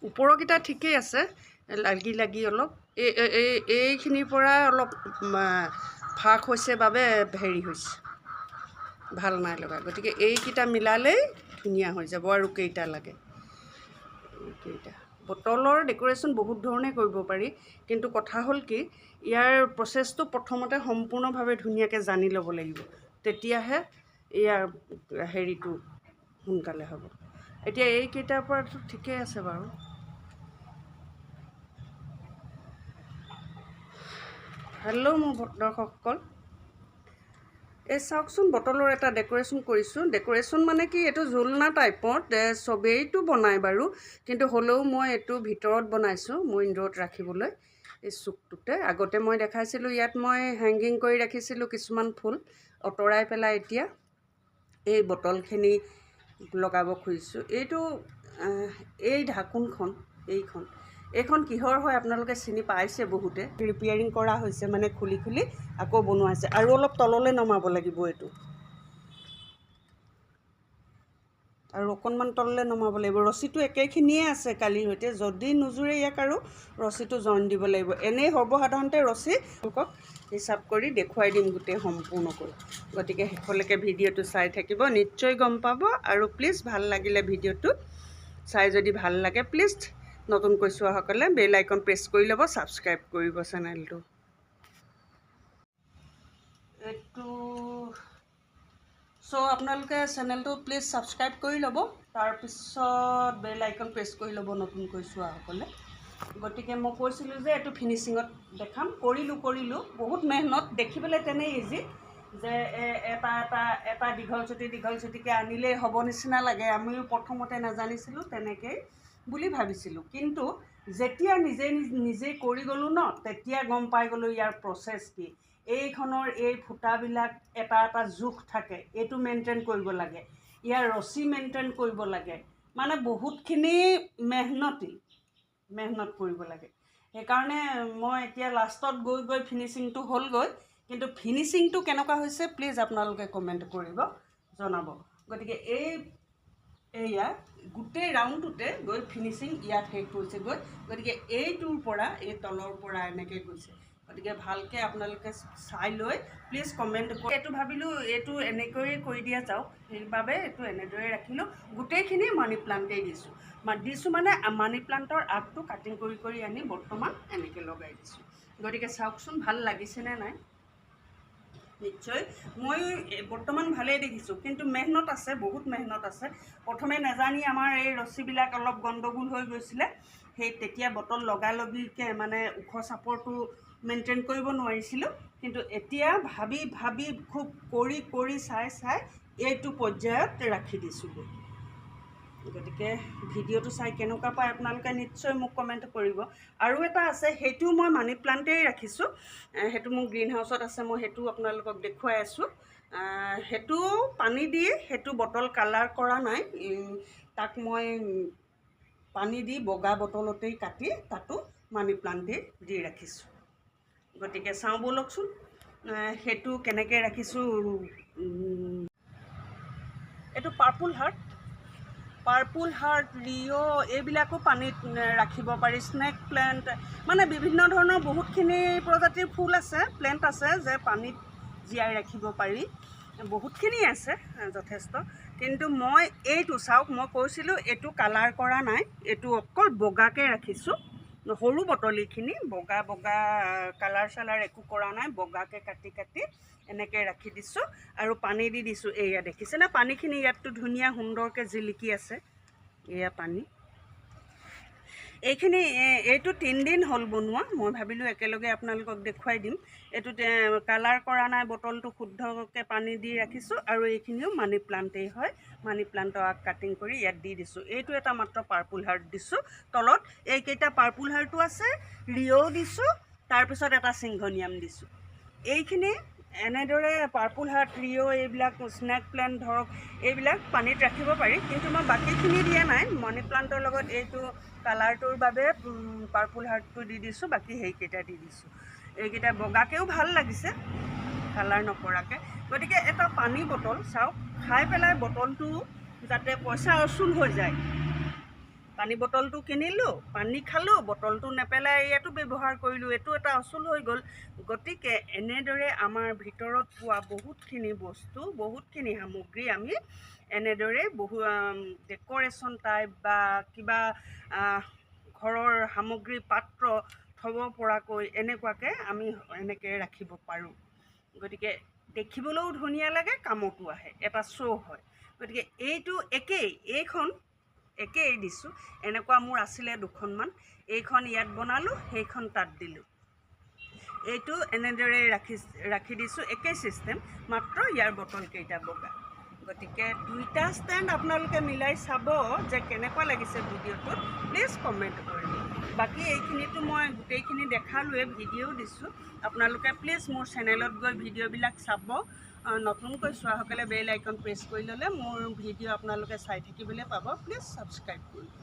ওপৰকেইটা ঠিকেই আছে, লাগি লাগি অলপ এইখিনিৰ পৰা অলপ ফাঁক হৈছে বাবে হেৰি হৈছে, ভাল নাই লগা। গতিকে এইকেইটা মিলালেই ধুনীয়া হৈ যাব। আৰু কেইটা লাগে, এইকেইটা। বটলৰ ডেক'ৰেশ্যন বহুত ধৰণে কৰিব পাৰি, কিন্তু কথা হ'ল কি, ইয়াৰ প্ৰচেছটো প্ৰথমতে সম্পূৰ্ণভাৱে ধুনীয়াকৈ জানি ল'ব লাগিব, তেতিয়াহে ইয়াৰ হেৰিটো সোনকালে হ'ব। এতিয়া এইকেইটাৰ পৰাতো ঠিকেই আছে বাৰু। হেল্ল' মোৰ দৰ্শকসকল, এই চাওকচোন, বটলৰ এটা ডেক'ৰেশ্যন কৰিছোঁ। ডেক'ৰেশ্যন মানে কি, এইটো ঝুলনা টাইপত চবেইটো বনায় বাৰু, কিন্তু হ'লেও মই এইটো ভিতৰত বনাইছোঁ মোৰ ইনডোৰত ৰাখিবলৈ। এই চুকটোতে আগতে মই দেখাইছিলোঁ, ইয়াত মই হেংগিং কৰি ৰাখিছিলোঁ কিছুমান ফুল, আঁতৰাই পেলাই এতিয়া এই বটলখিনি লগাব খুজিছোঁ। এইটো এই ঢাকোনখন, এইখন কিহৰ হয় আপোনালোকে চিনি পাইছে বহুতে। ৰিপেয়াৰিং কৰা হৈছে, মানে খুলি খুলি আকৌ বনোৱা হৈছে। আৰু অলপ তললৈ নমাব লাগিব এইটো, আৰু অকণমান তললৈ নমাব লাগিব। ৰছীটো একেখিনিয়ে আছে কালিৰ সৈতে, যদি নোজোৰে ইয়াক আৰু ৰছীটো জইন দিব লাগিব। এনেই সৰ্বসাধাৰণতে ৰছী লোকক হিচাপ কৰি দেখুৱাই দিম গোটেই সম্পূৰ্ণকৈ। গতিকে শেষলৈকে ভিডিঅ'টো চাই থাকিব, নিশ্চয় গম পাব। আৰু প্লিজ ভাল লাগিলে ভিডিঅ'টো চাই, যদি ভাল লাগে প্লিজ নতুনকৈ চোৱাসকলে বেল আইকন প্ৰেছ কৰি ল'ব, ছাবস্ক্ৰাইব কৰিব চেনেলটো। এইটো আপোনালোকে চেনেলটো প্লিজ ছাবস্ক্ৰাইব কৰি ল'ব, তাৰপিছত বেল আইকন প্ৰেছ কৰি ল'ব নতুনকৈ চোৱাসকলে। গতিকে মই কৈছিলোঁ যে এইটো ফিনিচিঙত দেখাম। কৰিলোঁ বহুত মেহনত, দেখিবলৈ তেনেই ইজি, যে এটা দীঘল চুটিকৈ আনিলেই হ'ব নিচিনা লাগে। আমিও প্ৰথমতে নাজানিছিলোঁ তেনেকৈ বুলি ভাবিছিলোঁ, কিন্তু যেতিয়া নিজে কৰি গ'লোঁ ন, তেতিয়া গম পাই গ'লোঁ ইয়াৰ প্ৰচেছ কি। এইখনৰ এই ফুটাবিলাক এটা জোখ থাকে, এইটো মেইনটেইন কৰিব লাগে, ইয়াৰ ৰছী মেইনটেইন কৰিব লাগে, মানে বহুতখিনি মেহনত কৰিব লাগে। সেইকাৰণে মই এতিয়া লাষ্টত গৈ ফিনিচিংটো হ'লগৈ, কিন্তু ফিনিচিংটো কেনেকুৱা হৈছে প্লিজ আপোনালোকে কমেণ্ট কৰিব, জনাব। গতিকে এয়া গোটেই ৰাউণ্ডটোতে গৈ ফিনিচিং ইয়াত শেষ হৈছেগৈ। গতিকে এইটোৰ পৰা, এই তলৰ পৰা এনেকৈ গৈছে। গতিকে ভালকৈ আপোনালোকে চাই লৈ প্লিজ কমেণ্ট কৰি। এইটো ভাবিলোঁ এইটো এনেকৈয়ে কৰি দিয়া যাওক, সেইবাবে এইটো এনেদৰে ৰাখিলোঁ। গোটেইখিনি মানি প্লাণ্টেই দিছোঁ মানে মানি প্লাণ্টৰ আগটো কাটিং কৰি আনি বৰ্তমান এনেকৈ লগাই দিছোঁ। গতিকে চাওকচোন ভাল লাগিছেনে নাই। নিশ্চয় ময়ো বৰ্তমান ভালেই দেখিছোঁ, কিন্তু মেহনত আছে, বহুত মেহনত আছে। প্ৰথমে নাজানি আমাৰ এই ৰছীবিলাক অলপ গণ্ডগোল হৈ গৈছিলে, তেতিয়া বটল লগালগিকৈ মানে ওখ চাপৰটো মেইনটেইন কৰিব নোৱাৰিছিলোঁ। কিন্তু এতিয়া ভাবি খুব কৰি চাই এইটো পৰ্যায়ত ৰাখি দিছোঁগৈ। গতিকে ভিডিঅ'টো চাই কেনেকুৱা পায় আপোনালোকে নিশ্চয় মোক কমেণ্ট কৰিব। আৰু এটা আছে, সেইটো মই মানি প্লাণ্টেই ৰাখিছোঁ, সেইটো মোৰ গ্ৰীণ হাউচত আছে, মই সেইটো আপোনালোকক দেখুৱাই আছোঁ। সেইটো পানী দি, সেইটো বটল কালাৰ কৰা নাই, তাক মই পানী দি বগা বটলতেই কাটি তাতো মানি প্লাণ্টেই দি ৰাখিছোঁ। গতিকে চাওঁ ব'লকচোন সেইটো কেনেকৈ ৰাখিছোঁ। এইটো পাৰ্পুল হাৰ্ট, ৰিঅ' এইবিলাকো পানীত ৰাখিব পাৰি। স্নেক প্লেণ্ট, মানে বিভিন্ন ধৰণৰ বহুতখিনি প্ৰজাতিৰ ফুল আছে, প্লেণ্ট আছে যে পানীত জীয়াই ৰাখিব পাৰি। বহুতখিনি আছে যথেষ্ট, কিন্তু মই এইটো চাওক, মই কৈছিলোঁ এইটো কালাৰ কৰা নাই, এইটো অকল বগাকৈ ৰাখিছোঁ। সৰু বটল এইখিনি বগা কালাৰ চালাৰ একো কৰা নাই, বগাকৈ কাটি এনেকৈ ৰাখি দিছোঁ। আৰু পানী দি দিছোঁ, এয়া দেখিছেনে পানীখিনি ইয়াততো ধুনীয়া সুন্দৰকৈ জিলিকি আছে। এয়া পানী, এইটো 3 দিন হ'ল বনোৱা। মই ভাবিলোঁ একেলগে আপোনালোকক দেখুৱাই দিম। এইটো কালাৰ কৰা নাই, বটলটো শুদ্ধকৈ পানী দি ৰাখিছোঁ। আৰু এইখিনিও মানি প্লাণ্টেই হয়, মানি প্লাণ্টৰ আগ কাটিং কৰি ইয়াত দি দিছোঁ। এইটো এটা মাত্ৰ পাৰ্পুল হাৰ্ট দিছোঁ তলত, এইকেইটা পাৰ্পুল হাৰ্টো আছে, ৰিঅ'ও দিছোঁ, তাৰপিছত এটা সিংঘনিয়াম দিছোঁ। এইখিনি এনেদৰে পাৰ্পুল হাৰ্ট, ৰিঅ' এইবিলাক স্নেক প্লেণ্ট ধৰক, এইবিলাক পানীত ৰাখিব পাৰি, কিন্তু মই বাকীখিনি দিয়া নাই। মানি প্লাণ্টৰ লগত এইটো কালাৰটোৰ বাবে পাৰ্পুল হাৰ্টটো দি দিছোঁ, বাকী সেইকেইটা দি দিছোঁ। এইকেইটা বগাকৈও ভাল লাগিছে, কালাৰ নকৰাকৈ। গতিকে এটা পানী বটল চাওক, খাই পেলাই বটলটো যাতে পইচা অচুল হৈ যায় পানী বটলটো কিনিলোঁ, পানী খালোঁ, বটলটো নেপেলাই ইয়াতো ব্যৱহাৰ কৰিলোঁ, এইটো এটা অচল হৈ গ'ল। গতিকে এনেদৰে আমাৰ ভিতৰত পোৱা বহুতখিনি বস্তু, বহুতখিনি সামগ্ৰী আমি এনেদৰে ডেক'ৰেশ্যন টাইপ বা কিবা ঘৰৰ সামগ্ৰী পাত্ৰ থ'ব পৰাকৈ এনেকুৱাকৈ আমি এনেকৈ ৰাখিব পাৰোঁ। গতিকে দেখিবলৈও ধুনীয়া লাগে, কামতো আহে, এটা শ্ব' হয়। গতিকে এইটো একেই, এইখন একেই দিছোঁ। এনেকুৱা মোৰ আছিলে দুখনমান, এইখন ইয়াত বনালোঁ, সেইখন তাত দিলোঁ। এইটো এনেদৰে ৰাখি দিছোঁ, একেই ছিষ্টেম, মাত্ৰ ইয়াৰ বটলকেইটা বগা। গতিকে দুইটা ষ্টেণ্ড আপোনালোকে মিলাই চাব যে কেনেকুৱা লাগিছে ভিডিঅ'টোত, প্লিজ কমেণ্ট কৰিব। বাকী এইখিনিতো মই গোটেইখিনি দেখালোৱে, ভিডিঅ'ও দিছোঁ। আপোনালোকে প্লিজ মোৰ চেনেলত গৈ ভিডিঅ'বিলাক চাব। নতুনকৈ চোৱাসকলে বেল আইকন প্ৰেছ কৰি ল'লে মোৰ ভিডিঅ' আপোনালোকে চাই থাকিবলৈ পাব। প্লিজ ছাবস্ক্ৰাইব কৰিব।